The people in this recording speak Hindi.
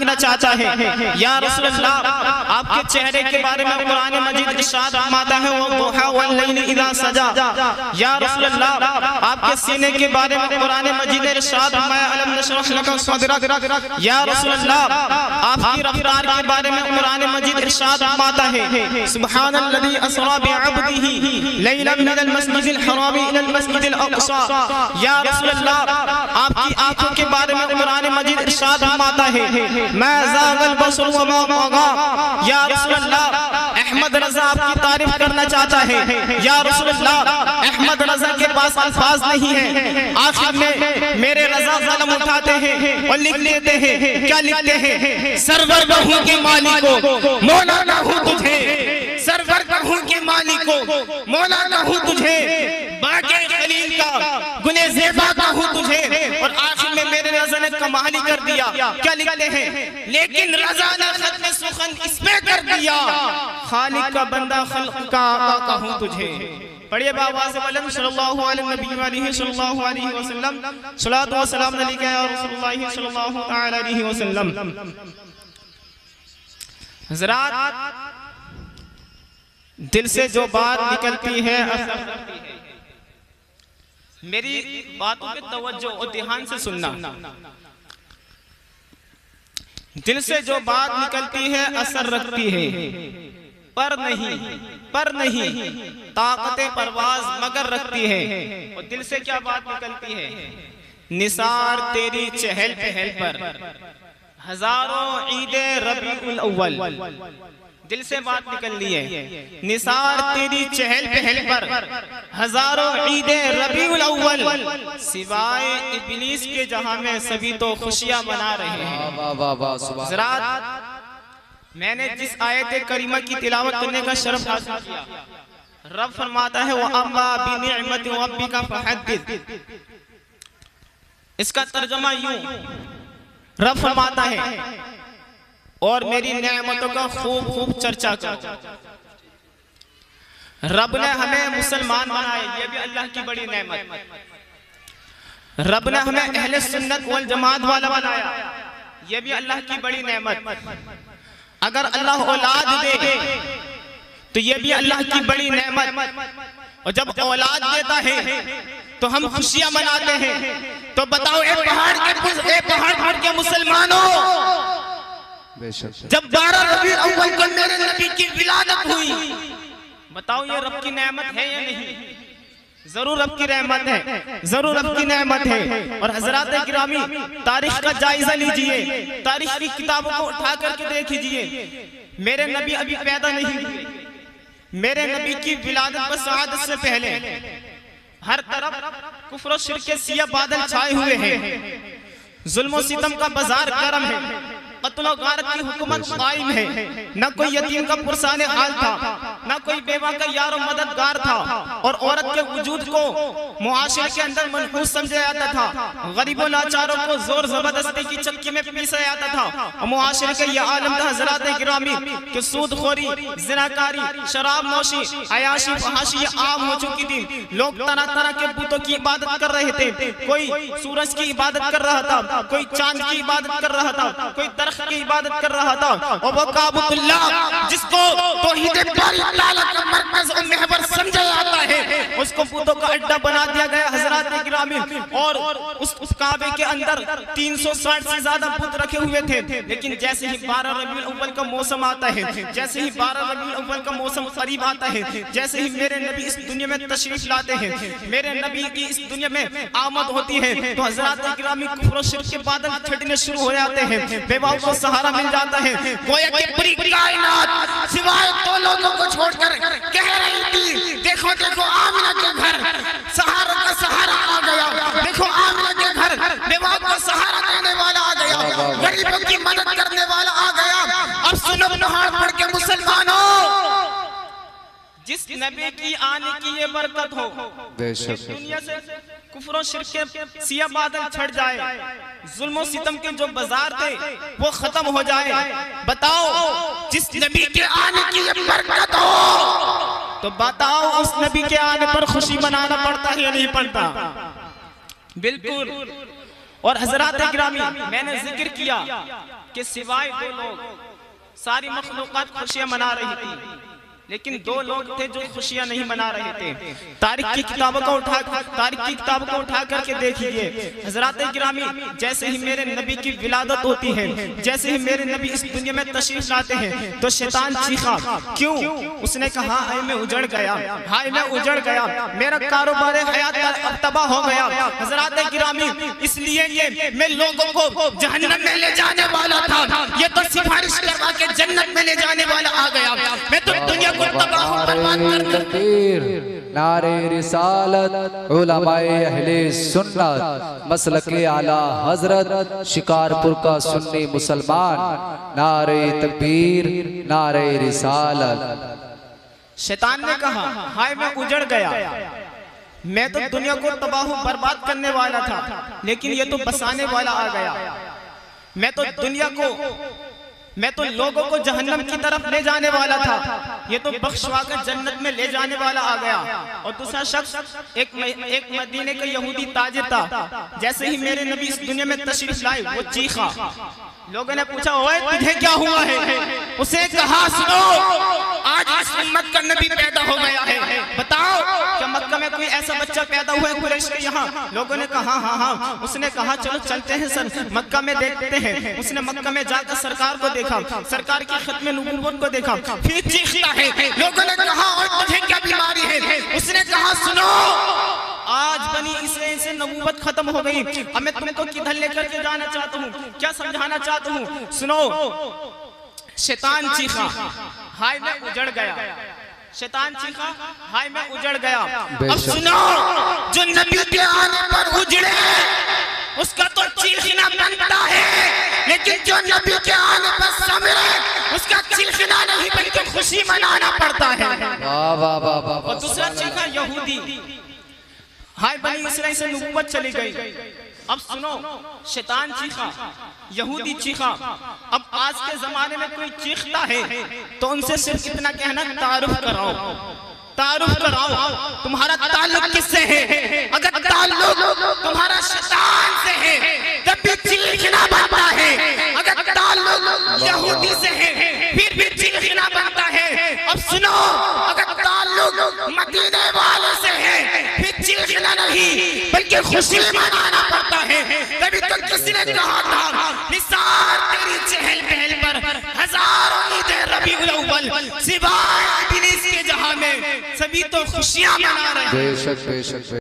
देखना चाहता है। या रसूल अल्लाह, आपके चेहरे के बारे में कुरान मजीद इरशाद फरमाता है वो दुहा वल लैल इज़ा सजा। या रसूल अल्लाह, आपके सीने के बारे में कुरान मजीद इरशाद फरमाया अलम नशरह लका सदरक। या रसूल अल्लाह, आपकी रफ्तार के बारे में कुरान मजीद इरशाद फरमाता है सुब्हानल्लज़ी असरा बिअब्दिही लैलन मिनल मस्जिदिल हराम इलल मस्जिदिल अक़सा। या रसूल अल्लाह, आपकी आंखों के बारे में कुरान मजीद इरशाद फरमाता है मा ज़ागल बसर व मा तग़ा। या रसूल अल्लाह, अहमद रज़ा आपकी तारीफ करना चाहता है। या रसूल अल्लाह, अहमद रज़ा के पास अल्फाज नहीं है, आखिर में मेरे रज़ा ज़ल्म उठाते हैं और लिख लेते हैं। क्या लिखते हैं? सरवर कहूं के मालिको मौला कहूं तुझे, सरवर कहूं के मालिको मौला कहूं तुझे, बाके खलील का गुने ज़ेबा कहूं तुझे। और आखिर में मेरे रज़ा ने कमाल ही कर दिया। क्या लिखते हैं? लेकिन रज़ा ने खत्म सुखन इसमें कर दिया, खालिक का बंदा खल्क का आका कहूं तुझे। पढ़िए बाबा से वलम सल्लल्लाहु अलैहि सल्लल्लाहु अलैहि वसल्लम सलातो व सलाम अलैका या रसूलुल्लाह सल्लल्लाहु तआला अलैहि वसल्लम। हज़रात, दिल से जो बात निकलती है असर करती है। मेरी बातों पे तवज्जो और ध्यान से सुनना। दिल से जो बात निकलती है असर रखती है, पर नहीं ताकते परवाज मगर रखती है। और दिल से क्या बात निकलती है? निसार तेरी चहल पहल पर हजारों ईदे रबीउल अव्वल। दिल से बात निकल ली है। निसार तेरी चहल पहल पर हजारों ईदे रबीउल अव्वल, सिवाय इब्लीस के जहां में सभी तो खुशियां मना रहे हैं। ज़रात, मैंने जिस आयत करीमा की तिलावत करने का शरफ हासिल किया, रब फरमाता है वो अम्मा बिनिअमति रब्बिका फहद्दिथ। इसका तर्जुमा यूं, रब फरमाता है और मेरी नेमतों का खूब खूब चर्चा कर। रब ने हमें मुसलमान बनाया, ये भी अल्लाह की बड़ी नेमत। रब ने हमें अहले सुन्नत वल जमात वाला बनाया, ये भी अल्लाह की बड़ी नेमत। अगर अल्लाह औलाद दे तो ये भी अल्लाह की बड़ी नेमत। और जब औलाद देता है तो हम खुशियां मनाते हैं। तो बताओ ए पहाड़ के मुसलमानों, जब 12 रबीउल अव्वल को मेरे नबी की विलादत हुई, बताओ ये रब की नेमत है या नहीं? जरूर रब की रहमत है, जरूर रब की नेमत है। और हजरात गिरामी, तारीख का जायजा लीजिए, तारीख की किताबों को उठा करके देखिए। मेरे नबी अभी पैदा नहीं हुए, मेरे नबी की विलादत व शहादत से पहले हर तरफ कुफ्र और शिर्क के सिया बादल छाए हुए हैं। जुल्म और सितम का बाजार गर्म है, कत्ल और गारत की हुकूमत कायम है। न कोई यतीम का पुरसाने हाल था, न कोई बेवा का यार और मददगार था। और औरत के वजूद को मुआशरे के अंदर मनहूस समझा जाता था। गरीबों लाचारों को जोर जबरदस्ती की चक्की में पीसा जाता था। और मुआशरे के ये आलम था हज़रात गिरामी कि सूदखोरी, जिनाकारी, शराब नोशी, अयाशी, फहाशी आम हो चुकी थी। लोग तरह तरह के बुतों की इबादत कर रहे थे। कोई सूरज की इबादत कर रहा था, कोई चांद की इबादत कर रहा था, कोई की इबादत कर रहा था। और वो काबुतुल्लाह जिसको तौहीद बारी ताला का मरकज और महवर समझा जाता है, उसको बुतों का अड्डा बना दिया गया हज़रात गिरामी। और उस काबे के अंदर 360 से ज्यादा बुत रखे हुए थे। लेकिन जैसे ही 12 रबीउल अव्वल का मौसम आता है, जैसे ही 12 रबीउल अव्वल का मौसम करीब आता है, जैसे ही मेरे नबी इस दुनिया में तशरीफ लाते हैं, मेरे नबी की इस दुनिया में आमद होती है, तो हज़रात गिरामी कुफ्र और शिर्क के बादल छटने शुरू हो जाते हैं। बेवाओं को सहारा मिल जाता है। गोया कि पूरी कायनात सिवाय 2 लोगों को छोड़कर कह रही थी, देखो देखो आमिना के घर सहारा का सहारा आ गया। देखो आमिना के घर बेवाओं को सहारा देने वाला आ गया, गरीबों की मदद करने वाला आ गया। अब सुनो पहाड़ पढ़ के मुसलमानों, जिस नबी की आने की ये बरकत हो, दुनिया से कुफ्र और शिर्क के सिया बादल छट जाए, जुल्म और सितम के जो बाजार थे वो खत्म हो जाए। बताओ जिस नबी के आने की ये बरकत हो, तो बताओ उस नबी के आने पर खुशी मनाना पड़ता है या नहीं पड़ता? बिल्कुल। और हजरात गिरामी, मैंने जिक्र किया कि सिवाय दो लोग सारी मखलूकात खुशियां मना रही थी, लेकिन दो लोग थे जो खुशियां नहीं मना रहे थे। तारीख की किताबों को उठा करके देखिए हजरात गिरामी, जैसे ही मेरे नबी की विलादत होती है, जैसे ही मेरे नबी इस दुनिया में तशरीफ लाते हैं तो शैतान चीखा, क्यों? उसने कहा हाय मैं उजड़ गया, हाय मैं उजड़ गया, मेरा कारोबार हयात अब तबाह हो गया। हजरात गिरामी, इसलिए ये मैं लोगों को जहन्नम में ले जाने वाला था, ये तो सिफारिश करवा के जन्नत में ले जाने वाला आ गया। मैं तो दुनिया नारे रिसालत उलमाए अहले सुन्नत मसलके आला हजरत शिकारपुर का सुन्नी मुसलमान, नारे तकबीर नारे रिसालत। शैतान ने कहा हाय मैं उजड़ गया, मैं तो दुनिया को तबाह बर्बाद करने वाला था, लेकिन ये तो बसाने वाला आ गया। मैं तो लोगों को जहन्नम की तरफ ले जाने वाला था, ये तो बख्शवा कर जन्नत में ले जाने वाला आ गया। और दूसरा शख्स एक मदीने का यहूदी ताजिर था, जैसे ही मेरे नबी इस दुनिया में तशरीफ लाए वो चीखा। लोगों ने पूछा ओए तुझे क्या हुआ है? उसे कहा सुनो, आज इस उम्मत का नबी पैदा हो गया है, बताओ क्या मक्का में कोई ऐसा बच्चा पैदा हुआ है कुरैश के यहाँ? लोगों ने कहा हाँ हाँ। उसने कहा चलो चलते हैं सर मक्का में देखते हैं। उसने मक्का में जाकर सरकार को देखा, सरकार की खत्म नबूवत को देखा, फिर चीखता है। लोगों ने कहा और तुझे क्या बीमारी है? उसने कहा सुनो, आज बनी इसराइल से नबूवत खत्म हो गई, अब मैं तुमको किधर लेकर के जाना चाहता हूँ, क्या समझाना चाहता हूँ, सुनो। शैतान चीखा हाय मैं उजड़ गया, शैतान चीखा हाय मैं उजड़ गया। अब सुनो, जो नबी के आने पर उजड़े उसका तो चीखना बनता है, लेकिन जो नबी के आने पर समरे उसका चीखना नहीं बल्कि खुशी मनाना पड़ता है। वाह वाह वाह वाह। और दूसरा चीखा यहूदी, हाय बनी इसराइल से नबूवत चली गई। अब सुनो, शैतान चीखा, यहूदी चीखा। अब आज के जमाने में कोई चीखता है तो उनसे सिर्फ इतना कहना तारुफ कराओ, तारुफ कराओ, तुम्हारा ताल्लुक किससे है? अगर ताल्लुक तुम्हारा शैतान से है तब भी चीखना बनता है, अगर ताल्लुक यहूदी से है फिर भी चीखना बनता है। अब सुनो, अगर ताल्लुक मदीने वालों से है फिर चीखना नहीं बल्कि खुशी मनाना पड़ता है। तभी तो किसी ने कहा था निसार तेरी चहल पहल पर हजारों ईद रबीउल अव्वल, सिवाय इब्लीस के जहां में सभी तो खुशियां मना रहे हैं। बेशक बेशक।